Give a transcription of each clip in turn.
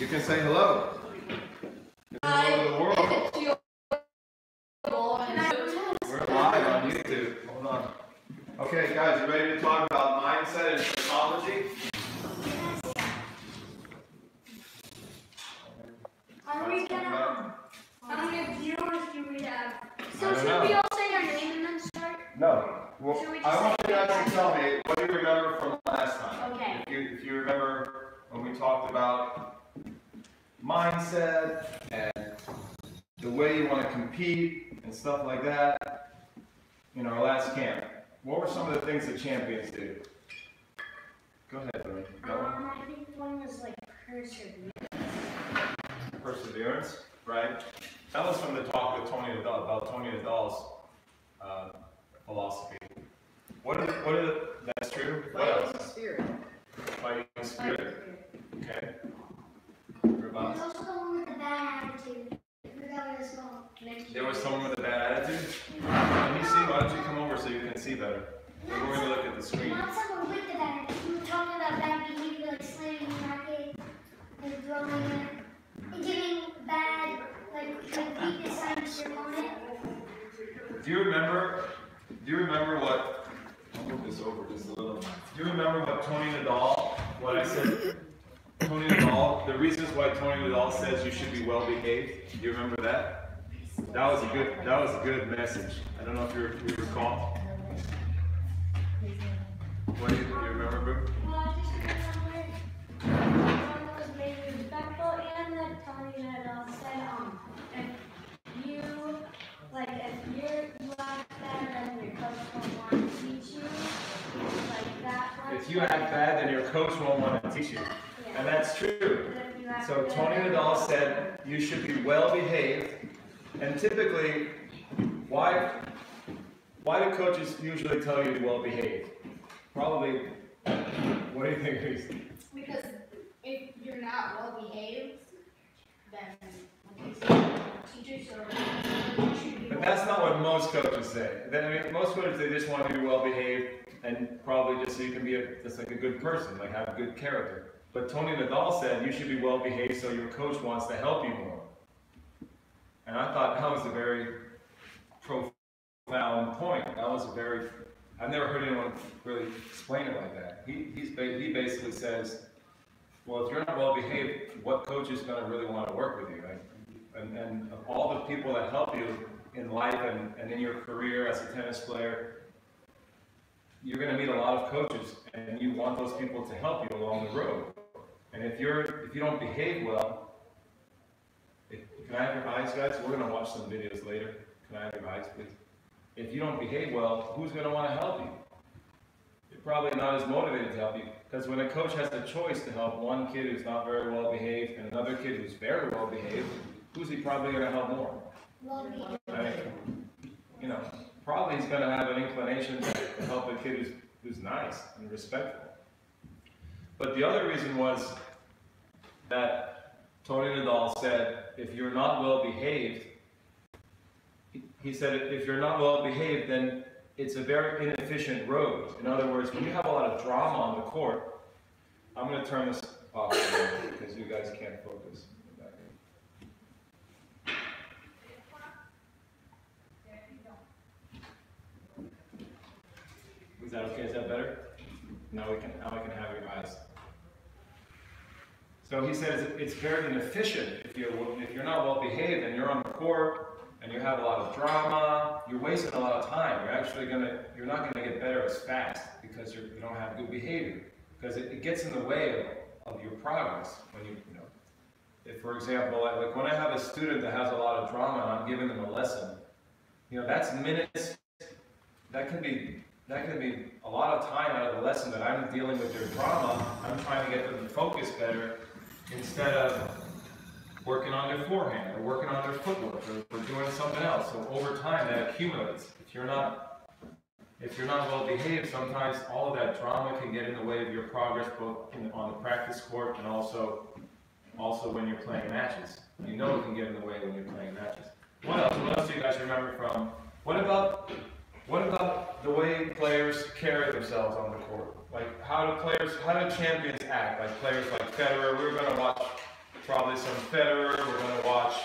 You can say hello. Hello to the world. We're live on YouTube. Hold on. Okay, guys, you ready to talk about mindset and psychology? How many viewers do we have? So should we all say our name and then start? No. Well, I want you guys to tell me what you remember from last time. Okay. If you remember when we talked about mindset and the way you want to compete and stuff like that in our last camp. What were some of the things that champions do? Go ahead, Billy. I think one was like perseverance. Perseverance, right? That was from the talk with Tony Nadal, about Tony Nadal's philosophy. That's true? What else? Fighting spirit. Fighting spirit. Okay. There's also the one with the bad attitude. There was someone with a bad attitude? Can you see? Why don't you come over so you can see better? We're going to look at the screen. Not someone with the bad attitude. We were talking about bad behavior, like slamming the racket and throwing it. And giving bad, like weakness signs to your opponent. Do you remember what, I'll move this over just a little. Do you remember what Tony Nadal, what I said? Tony Nadal, the reasons why Tony Nadal says you should be well behaved. Do you remember that? That was a good message. I don't know if you recall. What do you remember, Brooke? Well, I just remember one that was made respectful and that Tony Nadal said, if you act bad, then your coach won't want to teach you. Like that. If you act bad, then your coach won't want to teach you. Yeah. And that's true. So Tony Nadal said you should be well behaved. And typically, why do coaches usually tell you to well behave? Probably, what do you think, Reese? Because if you're not well behaved, then teachers But that's not what most coaches say. I mean, most coaches, they just want you to be well behaved and probably just so you can be just like a good person, like have a good character. But Tony Nadal said you should be well behaved so your coach wants to help you more. And I thought that was a very profound point. I've never heard anyone really explain it like that. He basically says, well, if you're not well behaved, what coach is going to really want to work with you? Right? And of all the people that help you in life and in your career as a tennis player, you're going to meet a lot of coaches, and you want those people to help you along the road. And if you don't behave well, can I have your eyes, guys? We're going to watch some videos later. Can I have your eyes, please? If you don't behave well, who's going to want to help you? You're probably not as motivated to help you, because when a coach has the choice to help one kid who's not very well behaved and another kid who's very well behaved, who's he probably going to help more? Right? Probably he's going to have an inclination to help a kid who's nice and respectful. But the other reason was that Tony Nadal said, if you're not well behaved, he said, if you're not well behaved, then it's a very inefficient road. In other words, when you have a lot of drama on the court, I'm going to turn this off because you guys can't focus. Is that okay? Is that better? Now I can have your eyes. So he says it's very inefficient if you're not well behaved and you're on the court and you have a lot of drama. You're wasting a lot of time. You're not gonna get better as fast because you don't have good behavior, because it gets in the way of your progress when if, for example, like when I have a student that has a lot of drama and I'm giving them a lesson, that's minutes. That can be a lot of time out of the lesson that I'm dealing with their drama. I'm trying to get them to focus better instead of working on their forehand or working on their footwork or doing something else. So over time that accumulates. If you're not well behaved, sometimes all of that drama can get in the way of your progress, both on the practice court and also when you're playing matches. It can get in the way when you're playing matches. What else do you guys remember from? What about the way players carry themselves on the court? Like how do champions act? Like players like Federer. We were going to watch probably some Federer. We're going to watch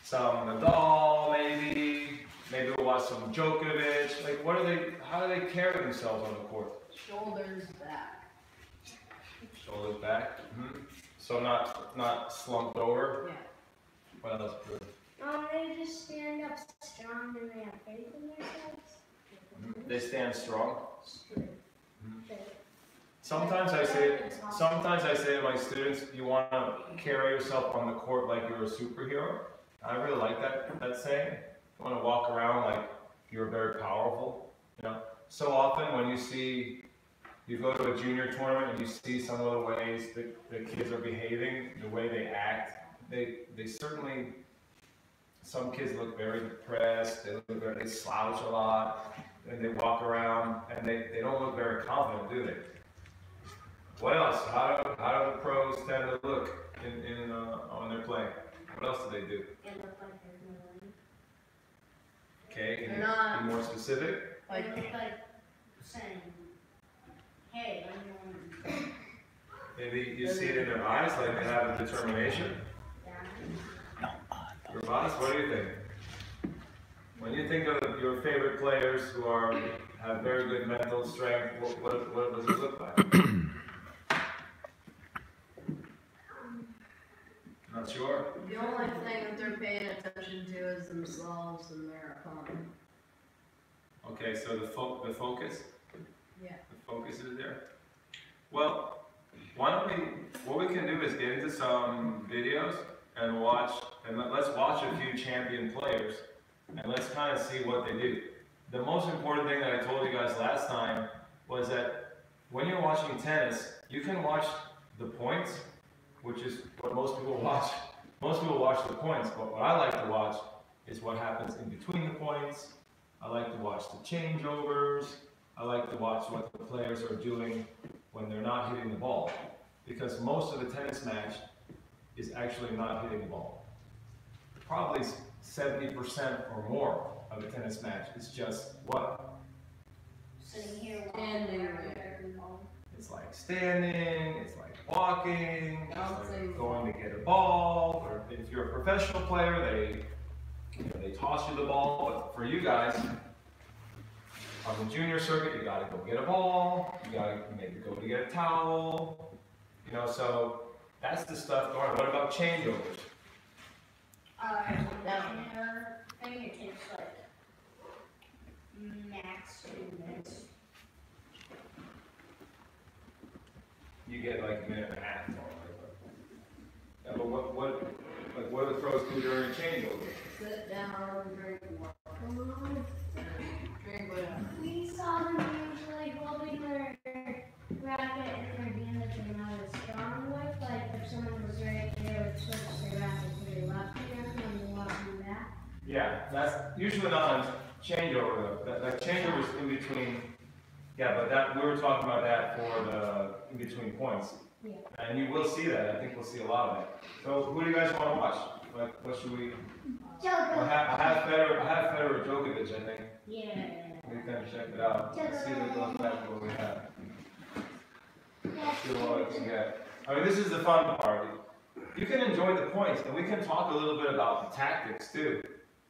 some Nadal, maybe. Maybe we'll watch some Djokovic. Like, how do they carry themselves on the court? Shoulders back. Shoulders back. Mm-hmm. So not slumped over. Yeah. What else? They just stand up strong and they have faith in themselves. Mm-hmm. They stand strong. Mm-hmm. Sometimes I say to my students, you want to carry yourself on the court like you're a superhero. I really like that saying. You want to walk around like you're very powerful. You know. So often when you go to a junior tournament and you see some of the ways that the kids are behaving, the way they act, they certainly. Some kids look very depressed. They slouch a lot, and they walk around and they don't look very confident, do they? What else? How do the pros tend to look when they're playing? What else do they do? It looks like there's no one. Okay, can you be more specific? Like, It looks like saying, hey, I'm going. Maybe you see it in their eyes, like they have a determination. Robotis, what do you think? When you think of your favorite players who have very good mental strength, what does it look like? Not sure? The only thing that they're paying attention to is themselves and their opponent. Okay, so the focus? Yeah. The focus is there? Well, what we can do is get into some videos and let's watch a few champion players and let's kind of see what they do. The most important thing that I told you guys last time was that when you're watching tennis, you can watch the points, which is what most people watch. Most people watch the points, but what I like to watch is what happens in between the points. I like to watch the changeovers. I like to watch what the players are doing when they're not hitting the ball. Because most of the tennis match is actually not hitting the ball. Probably 70% or more of a tennis match is just what? sitting here Standing. It's like standing, it's like walking, it's Bouncing. like going to get a ball, or if you're a professional player, they toss you the ball, but for you guys, on the junior circuit, you gotta go get a ball, you gotta maybe go to get a towel, so that's the stuff going on. What about changeovers? Their fingertips like max 2 minutes. You get like a minute and a half. Yeah, but what do the pros do during a changeover? Sit down, drink water. Drink water. We saw them usually holding their racket in their hand that they're not as strong with. Like if someone was right, they would switch their racket to their left hand and then walking back. Yeah, that's usually not a changeover though. That changeover is in between. Yeah, but we were talking about that for the in between points. Yeah. And you will see that. I think we'll see a lot of it. So who do you guys want to watch? What should we? I have Federer Djokovic, I think. Yeah. We can check it out. Let's see what we have. See what we can get. I mean, this is the fun part. You can enjoy the points, and we can talk a little bit about the tactics too.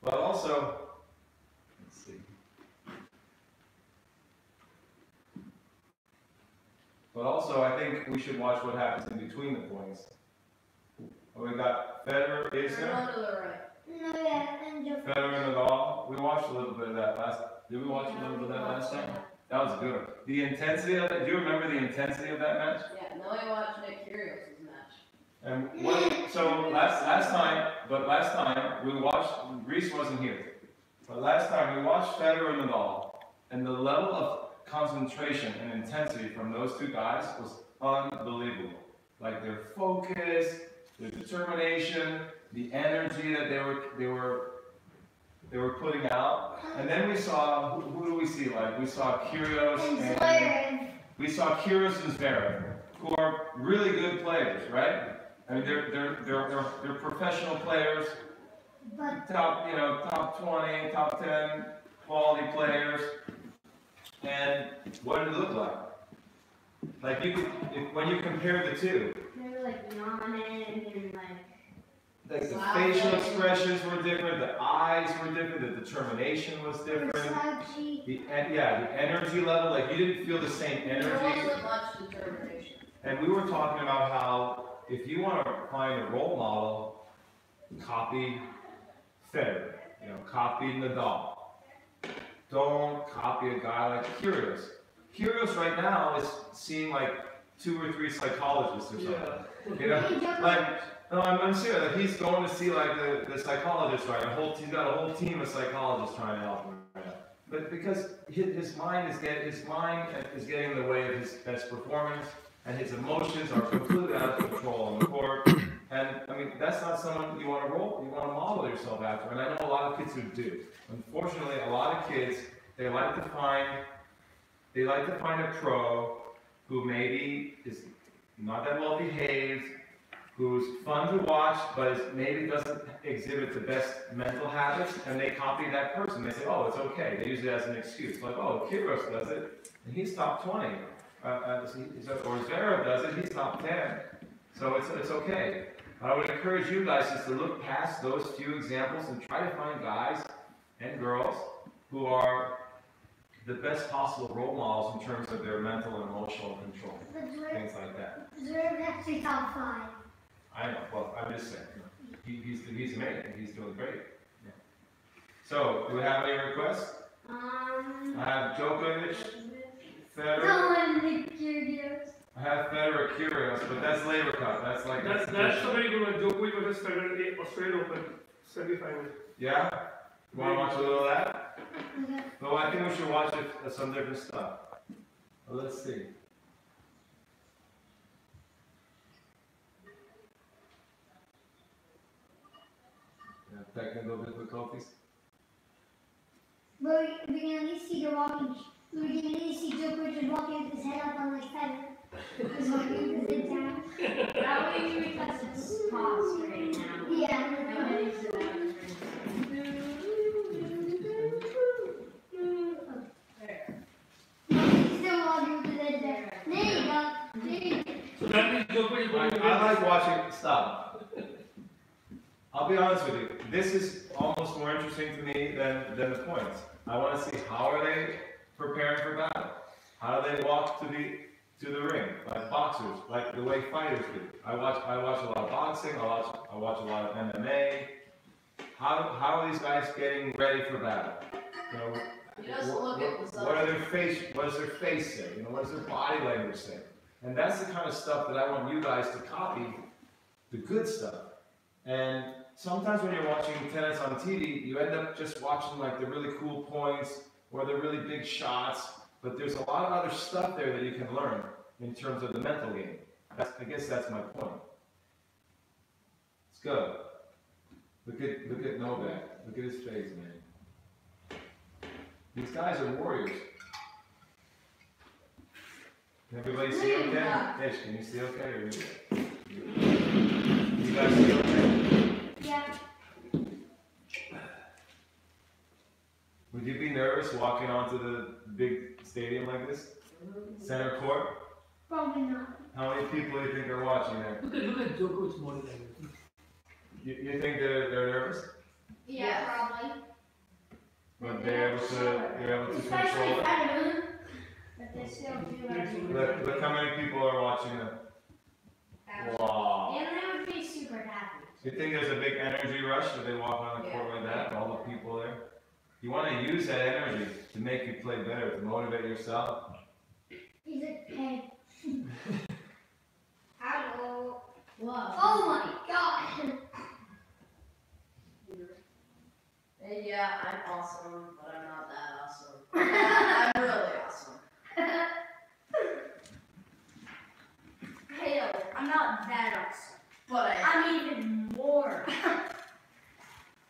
But also, let's see. But also, I think we should watch what happens in between the points. We got Federer, is Turn there? on to the right. No, yeah, and Federer and Nadal. We watched a little bit of that last. Did we watch a little bit of that last time? That was good. The intensity of it. Do you remember the intensity of that match? Yeah, now we watch Nick Kyrgios's match. And last time we watched. Reese wasn't here, but last time we watched Federer and Nadal, and the level of concentration and intensity from those two guys was unbelievable. Like their focus, their determination, the energy that they were putting out. And then we saw who do we see? Like we saw Kyrgios and we saw Kyrgios and Zverev, who are really good players, right? I mean they're professional players, top 20, top 10 quality players. And what did it look like? Like when you compare the two. they were like yawning and Like the facial expressions were different, the eyes were different, the determination was different. The energy level, like you didn't feel the same energy. There wasn't much determination. And we were talking about how if you want to find a role model, copy Federer, copy Nadal. Don't copy a guy like Kyrgios. Kyrgios right now is seeing like 2 or 3 psychologists or something. No, I'm serious. Like he's going to see like the psychologist, right? He's got a whole team of psychologists trying to help him right now. But because his mind is getting in the way of his best performance, and his emotions are completely out of control on the court. And I mean, that's not someone you want to model yourself after. And I know a lot of kids who do. Unfortunately, a lot of kids, they like to find a pro who maybe is not that well behaved, who's fun to watch, but maybe doesn't exhibit the best mental habits, and they copy that person. They say, oh, it's okay. They use it as an excuse. Like, oh, Kyrgios does it, and he's top 20. Or Zverev does it, he's top 10. So it's okay. I would encourage you guys just to look past those few examples and try to find guys and girls who are the best possible role models in terms of their mental and emotional control. Things like that. Zverev actually top 5. I know, well, I'm just saying. He's amazing. He's doing great. Yeah. So, do we have any requests? I have Djokovic, Federer. I have Federer, Kyrgios, but that's Labour Cup. That's a very good one. Djokovic versus Federer, Australian Open semi-final. Yeah? You want to watch a little of that? Okay. Well, I think we should watch some different stuff. Well, let's see. Technical difficulties. But we can at least see the walking. We can at least see Djokovic walking with his head up on like Federer. He's walking with his head down. That would be because it's paused right now. Yeah. Nobody's doing He's still walking with his head there. There you go. There you go. So that means Djokovic. I like watching. Stop. I'll be honest with you. This is almost more interesting to me than the points. I want to see how are they preparing for battle. How do they walk to the ring, like boxers, like the way fighters do. I watch a lot of boxing. I watch a lot of MMA. How are these guys getting ready for battle? What does their face say? What does their body language say? And that's the kind of stuff that I want you guys to copy, the good stuff. And sometimes when you're watching tennis on TV, you end up just watching like the really cool points or the really big shots, but there's a lot of other stuff there that you can learn in terms of the mental game. I guess that's my point. It's good. Look at Novak. Look at his face, man. These guys are warriors. Can everybody see okay? Ish, can you see okay? Or you guys see okay? Yeah. Would you be nervous walking onto the big stadium like this? Center court? Probably not. How many people do you think are watching there? Look at Djokovic's body language. You think they're nervous? Yeah, probably. But they're able to control it? But they still do everything. Look how many people are watching them. Wow. And they would be super happy. Do you think there's a big energy rush when they walk on the court like that, all the people there? You want to use that energy to make you play better, to motivate yourself. He's like, hey. Hello. Whoa. Oh my god. Yeah, I'm awesome, but I'm not that awesome. I'm really awesome. Hey, I'm not that awesome. But I'm even more.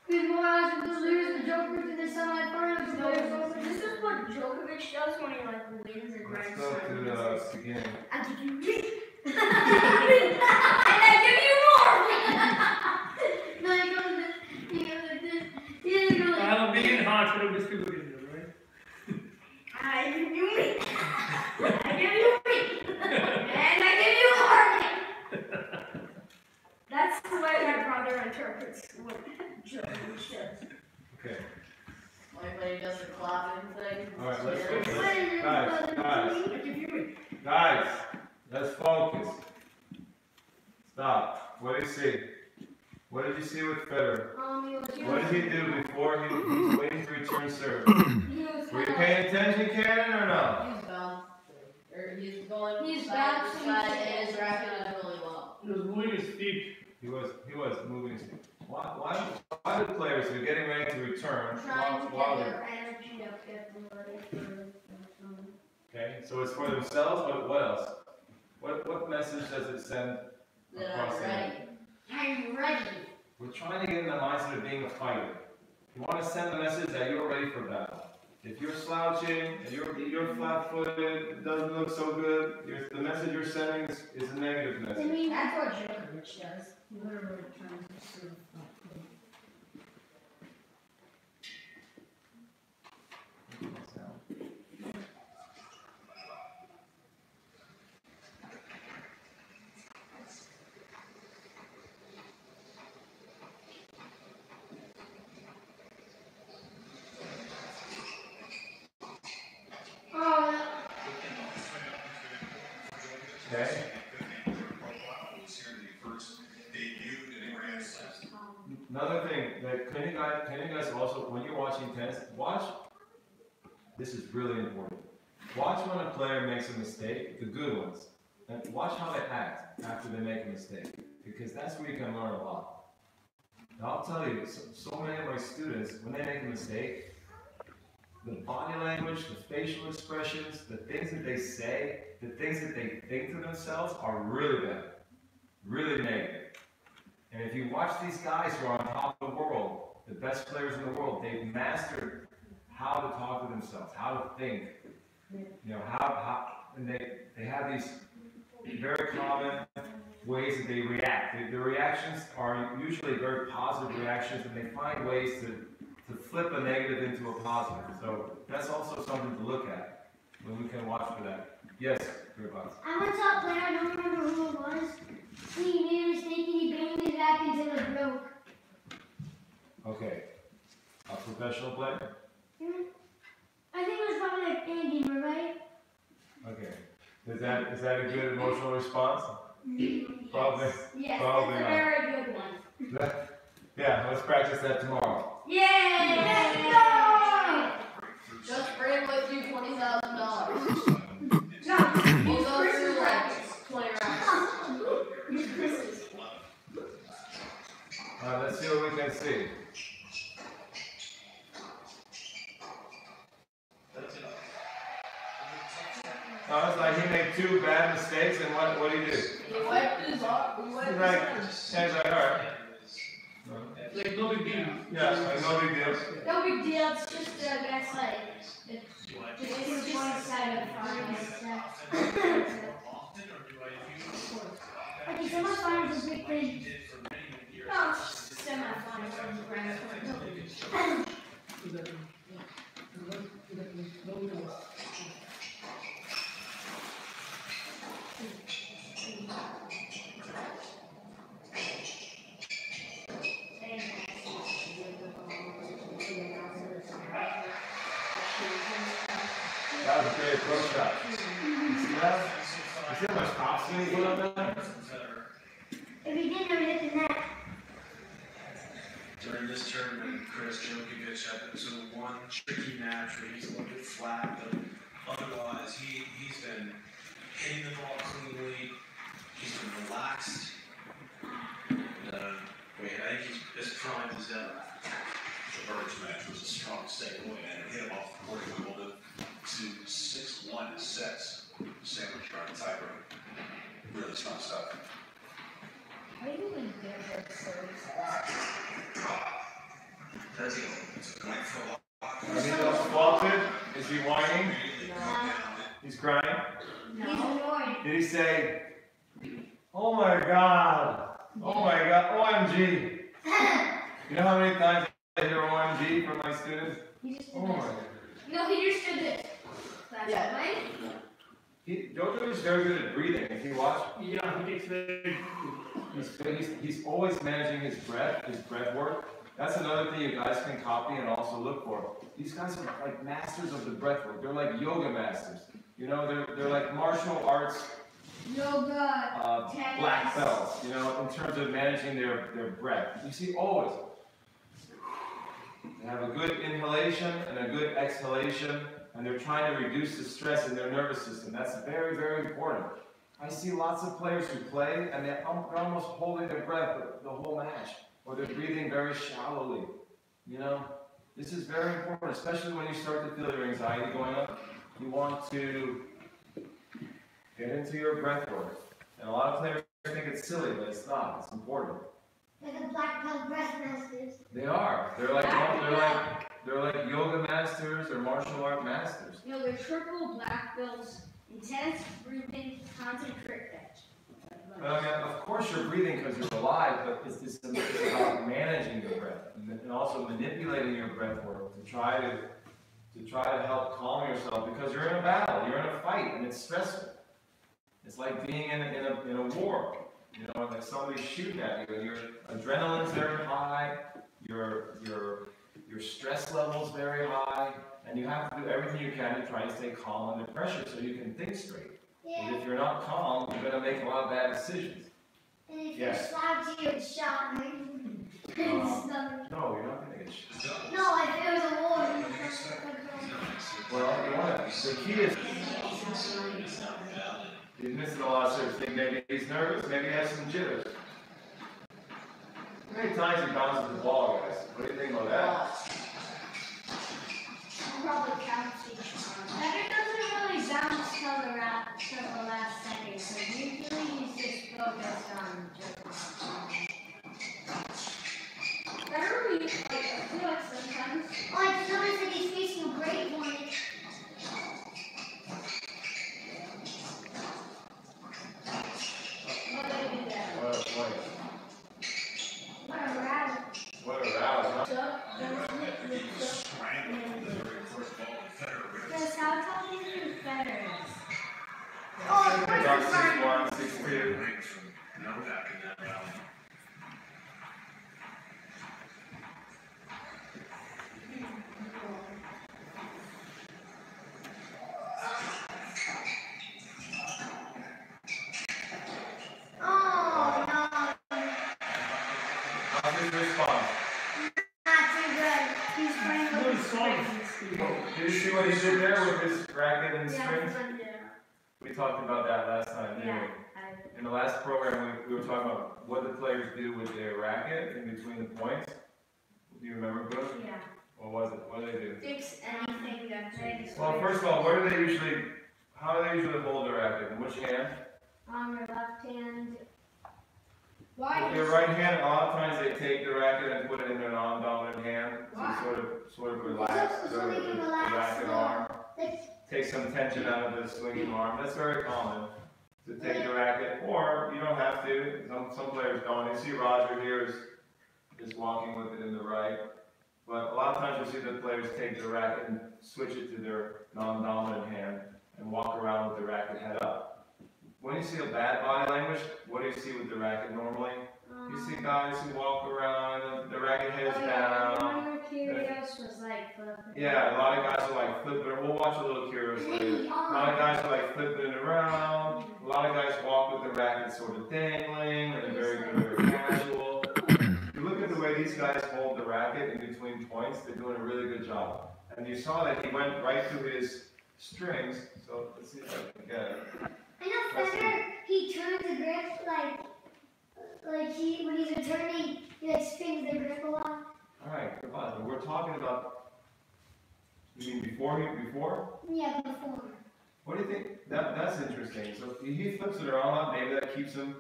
Who's more awesome to lose the Joker to the semifinals? This is what Djokovic does when he like wins a Grand Slam. Let's go to the beginning. I give you three. And I give you more. No, he goes like this. He goes like I have a big and hard for a biscuit in there, right? I give you me. I give you me. And I give you more. way my brother interprets what children says. Okay. Like when he does the clapping thing. All right, let's Yeah. focus. Guys, let's focus. Stop. What did you see? What did you see with Federer? What did he do before he was waiting to return serve? Were you paying attention, Cannon, or no? He's bouncing. Or he's going He's side to bouncing. side, and his racket is really low. He was moving his feet. He was moving his feet. Why do players who are getting ready to return Trying to while get they're their energy up there for okay? So it's for themselves, but what else? What message does it send That across I'm the ready. I'm ready. We're trying to get in the mindset of being a fighter. You want to send the message that you're ready for battle. If you're slouching, and you're flat-footed, it doesn't look so good, the message you're sending is a negative I message. mean, That's what Djokovic does. He literally turns his serve flat. Okay? Another thing, that can you guys also, when you're watching tennis, watch, this is really important. Watch when a player makes a mistake, the good ones, and watch how they act after they make a mistake, because that's where you can learn a lot. And I'll tell you, so many of my students, when they make a mistake, the body language, the facial expressions, the things that they say, the things that they think to themselves are really bad, really negative. And if you watch these guys who are on top of the world, the best players in the world, they've mastered how to talk to themselves, how to think. You know, and they have these very common ways that they react. The reactions are usually very positive reactions, and they find ways to flip a negative into a positive. So that's also something to look at when we can watch for that. Yes, your thoughts. I'm a top player, I don't remember who it was. He made a mistake and he banged his back until it broke. Okay. A professional player? I think it was probably like Andy, right? Okay. Is that a good emotional response? Probably. Yes, Probably that's a not. very good one. Yeah, let's practice that tomorrow. Yay! Let's go! Just bring with you $20,000. No, We'll go through like 20 rounds. Let's see what we can see. Sounds like he made 2 bad mistakes, and what did he do? He wiped his arm. He's like, all right. Like no big deal. Yeah, like no big deal. No big deal, it's just that's like, it's just one-sided I think semifinals is a big thing. No, semifinals is grand. That was a great approach shot. You see that? You see how much topspin he put on that? If he didn't, it would hit the net. During this tournament, Chris Lewit had one tricky match where he's a little bit flat, but otherwise he's been hitting the ball cleanly, he's been relaxed. And, I think his prime is ever. The Birds match was a strong second win, and it hit him off the court and hold it to 6-1 sets. Sandwich trying to tie break. Really strong stuff. Maybe we get her service. That's it. It's going for a lot. Is he faulted? Is he whining? He's crying? He's annoyed. Did he say, oh my God, OMG? You know how many times I hear OMG from my students? He just did Oh my this. God. No, he just did this. That's Yeah. right. Jojo is very good at breathing. If you watch, Yeah, he takes very He's always managing his breath work. That's another thing you guys can copy and also look for. These guys are like masters of the breath work. They're like yoga masters. You know, they're like martial arts yoga, tennis, black belts, you know, in terms of managing their breath. You see, always. They have a good inhalation and a good exhalation, and they're trying to reduce the stress in their nervous system. That's very, very important. I see lots of players who play, and they're almost holding their breath the whole match, or they're breathing very shallowly. You know, this is very important, especially when you start to feel your anxiety going up. You want to get into your breath work. And a lot of players think it's silly, but it's not. It's important. like a black belt breath masters. They are. They're like yoga masters or martial art masters. You know, they're triple black belts, intense breathing, constant cricket catch. I mean, of course you're breathing because you're alive, but it's about managing your breath and also manipulating your breath work to try to help calm yourself, because you're in a battle, you're in a fight, and it's stressful. It's like being in a war. You know, like somebody's shooting at you, and your adrenaline's very high, your stress level's very high, and you have to do everything you can to try to stay calm under pressure so you can think straight. But if you're not calm, you're going to make a lot of bad decisions. And if you're slouchy or shot, No, you're not going to get shot. no, if there was a war. Well, you want to. The key is he's missing a lot of certain things. Maybe he's nervous. Maybe he has some jitters. How many times he bounces the ball, guys? What do you think about that? Probably counts each time. Better doesn't really bounce till the last second, so usually he's just focused on just. Better we, like, I feel like sometimes. Like sometimes if he's facing a great one. What do they do that? What a point. What a route. What a route, huh? Because how tall do you think Federer is? Oh, of course About it's 6'1", 6'2". Novak in that rally. Oh, no. How's his response? Not too good. He's playing with his Really springs. Did you see what he did there with his racket and Yeah, strings? We talked about that last time, didn't we? In the last program, we were talking about what the players do with their racket in between the points. Do you remember, Brooke? Yeah. What was it? What do they do? Fix anything that they Well, first of all, how do they usually hold their racket? In which hand? on their left hand. With their right hand, a lot of times they take the racket and put it in their non-dominant hand to sort of relax So they can the relax racket the- arm. Like, Take some tension out of the swinging arm. That's very common to take the racket, or you don't have to. Some players don't. You see Roger here is walking with it in the right, but a lot of times you see the players take the racket and switch it to their non-dominant hand and walk around with the racket head up. When you see a bad body language, what do you see with the racket normally? You see guys who walk around, the racket head is down. Curious was like flipping. Yeah, a lot of guys are like flipping. We'll watch a little Curious later. A lot of guys are like flipping it around. A lot of guys walk with the racket sort of dangling, and they're very casual. You look at the way these guys hold the racket in between points, they're doing a really good job. And you saw that he went right through his strings, so let's see if I can get it. I know Federer, he turns the grip like when he's returning, he like strings the grip a lot. Alright, good luck. We're talking about, you mean before? Yeah, before. What do you think? That's interesting. So he flips it around a lot, maybe that keeps him,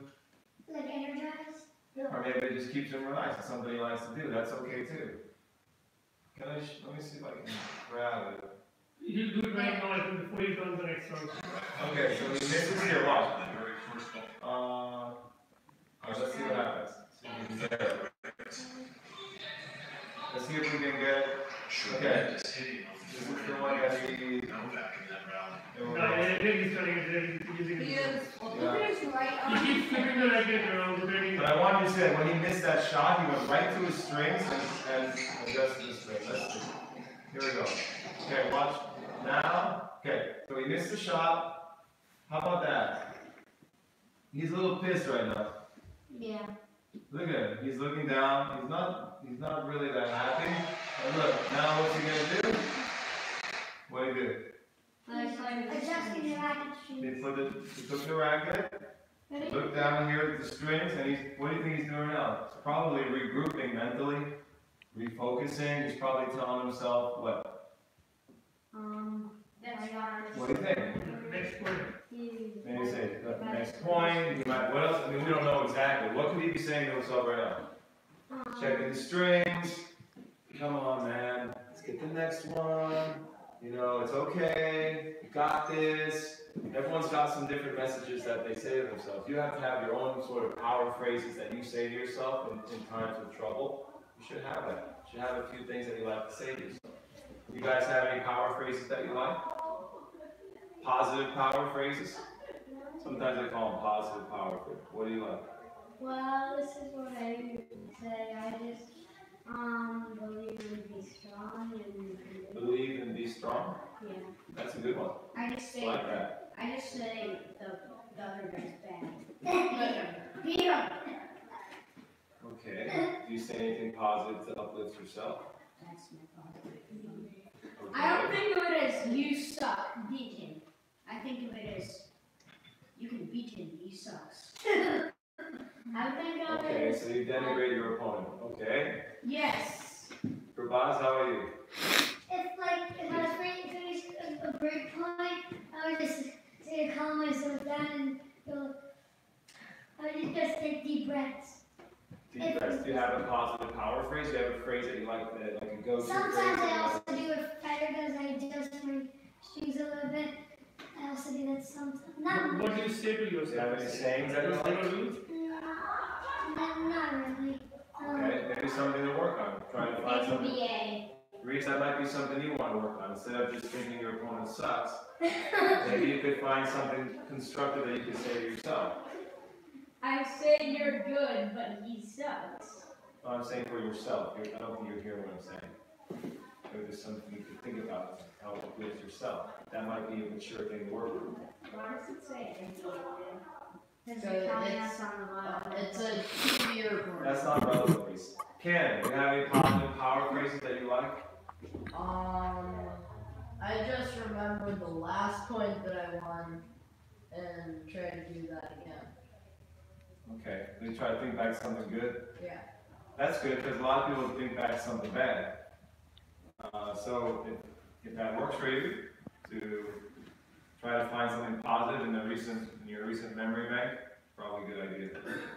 Like energized. or maybe it just keeps him relaxed. It's something he likes to do. That's okay too. Let me see if I can grab it. He'll do it right now, I think, before he turns the next round. Okay, so he misses here, watch. Let's see what happens. See if we can get it. Let's see if we can get it. Okay. This is the one that he... Novak in that rally. No, I think he's turning it, he's using He it. is. Well, look at his right He arm. keeps flipping the racket around, rotating But I want you to see that when he missed that shot, he went right to his strings and adjusted the string. Let's see. Here we go. Okay, watch. Now, okay, so he missed the shot. How about that? He's a little pissed right now. Yeah. Look at him. He's looking down. He's not really that happy. And look, now what's he gonna do? What do he do? Adjusting the racket He took the racket, looked down here at the strings, and what do you think he's doing now? He's probably regrouping mentally, refocusing. He's probably telling himself what? What do you think? Next point. Maybe say next point. He might. What else? I mean, we don't know exactly. What could he be saying to himself right now? Checking the strings. Come on, man. Let's get the next one. You know, it's okay. You got this. Everyone's got some different messages that they say to themselves. You have to have your own sort of power phrases that you say to yourself in times of trouble. You should have that. You should have a few things that you like to say to yourself. You guys have any power phrases that you like? Positive power phrases? Sometimes they call them positive power phrases. What do you like? Well, this is what I say. I just believe and be strong and Believe and be strong? yeah. That's a good one. I just I say, like that. I just say the other guy's bad. Beat him. Okay. Do you say anything positive to uplift yourself? That's my positive. Okay. I don't think of it as you suck, beat him. I think of it as you can beat him, he sucks. I think of Okay, it. so you denigrate your opponent. Okay. Yes. Prabhas, how are you? If I was finish a break point, I would just say to calm myself down and go. I would just take deep breaths. Deep breaths. Do you have a positive power phrase? Do you have a phrase that you like a go-to phrase? Sometimes I also do it better because I adjust my strings a little bit. I also do that sometimes. Not What do you say to Do you have yourself? any sayings that you Not like? really. really. Okay, maybe something to work on. Try to find something. NBA. Reese, that might be something you want to work on. Instead of just thinking your opponent sucks, maybe you could find something constructive that you could say to yourself. I say you're good, but he sucks. No, I'm saying for yourself. I don't think you're hearing what I'm saying. Maybe there's something you could think about how it with yourself. That might be a mature thing to work on. Why does it say Because So they're telling it's- us on the bottom. It's a TV report. That's not relevant, Reese. Ken, do you have any positive power phrases that you like? I just remembered the last point that I won and try to do that again. Okay, you try to think back something good. Yeah. That's good because a lot of people think back something bad. So if that works for you to try to find something positive in your recent memory bank, probably a good idea.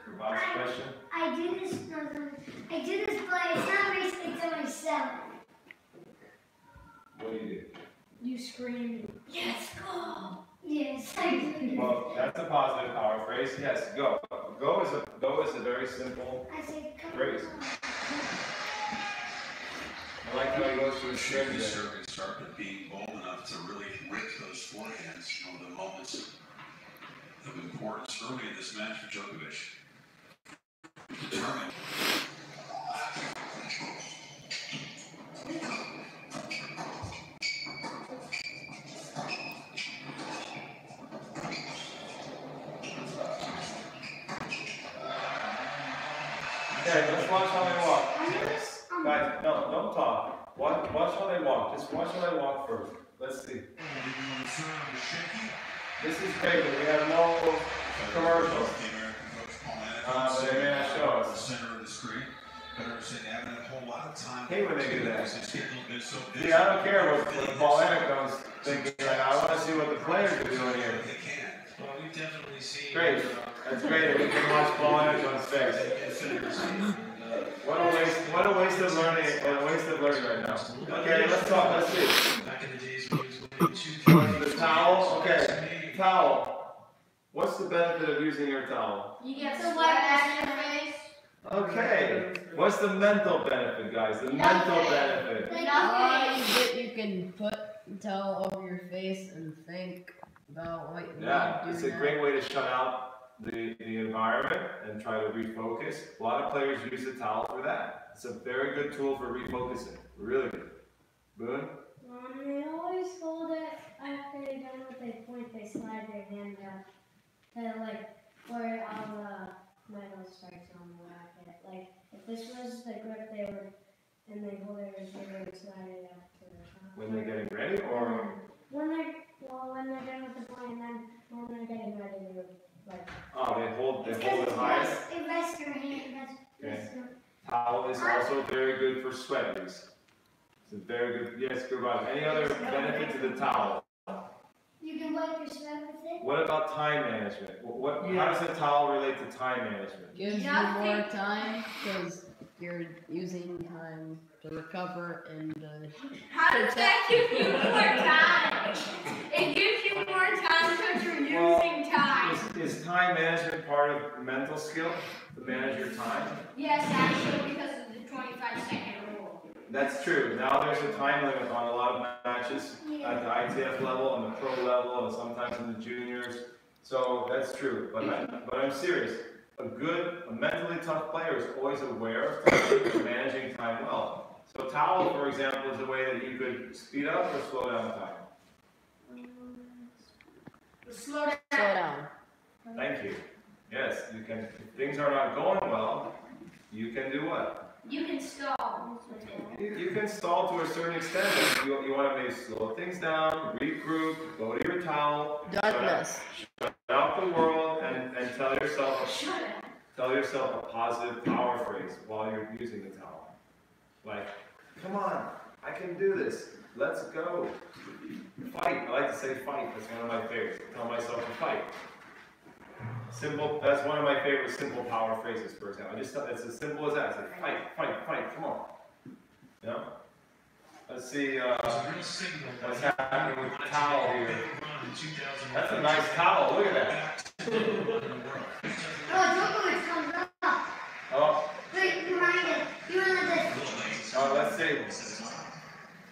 For Bob's question. I do this, but it's not basically to myself. What do you do? You scream, Yes, go. Yes, I do. Well, that's a positive power phrase. Yes, go. Go is a very simple I say, come phrase. on. I like how he goes to The his shaky strings there. circuit started being bold enough to really rip those forehands, the moments of importance early in this match for Djokovic. Determined. Okay, let's watch how they walk. I know this. Guys, no, don't talk. Watch how they walk. Just watch how they walk first. Let's see. This is great, but we have no commercials. The American coach Paul But they may not show the us. center of the screen. Better understand they haven't had a whole lot of time. Hate when they do that. It's getting a little bit so busy. See, I don't care what Paul Anacon's thinking right now. I want to see what the players are doing here. They can. Well, we've definitely seen. Great. That's great. We can watch Paul Anacon's face. What a waste of learning. What a waste of learning right now. Okay, let's talk. Let's see. Back in the days when he was winning 2-3. The towel. Okay. Towel. What's the benefit of using your towel? you get So sweat what on your face. Okay. What's the mental benefit, guys? The mental benefit. You can put towel over your face and think about what you Yeah, want to it's do a now. great way to shut out the environment and try to refocus. A lot of players use the towel for that. It's a very good tool for refocusing. Really good. Boone? They always hold it after they're done with their point, they slide their hand down to like where all the metal strikes on the racket. Like if this was the grip they would, and they hold it, they would slide it up to the top. When they're getting ready, or? When they're done with the point, and then when they're getting ready, they would like. Oh, they hold it higher? It rests your hand. Okay. Towel is also very good for sweaties. It's a very good, yes, good Rob. Any other benefit to the towel? You can wipe your sweat with it. What about time management? How does a towel relate to time management? Gives you more time because you're using time to recover and. How does that give you more time? It gives you more time because you're using time. Is time management part of mental skill? To manage your time? Yes, actually, because of the 25-second rule. That's true. Now there's a time limit on a lot of matches at the ITF level, on the pro level, and sometimes in the juniors. So that's true. But I'm serious. A mentally tough player is always aware of time and managing time well. So towel, for example, is a way that you could speed up or slow down time. Slow down. Slow down. Thank you. Yes, you can. If things are not going well, you can do what? You can stall. You can stall to a certain extent. You want to maybe slow things down, regroup, go to your towel, Darkness. shut out the world, and tell yourself a positive power phrase while you're using the towel. Like, come on, I can do this. Let's go. Fight. I like to say fight. That's one of my favorites. Tell myself to fight. Simple. That's one of my favorite simple power phrases, for example. It's as simple as that. It's like fight, fight, fight. Come on. You know? Let's see what's happening with the towel here. That's a nice towel. Look at that.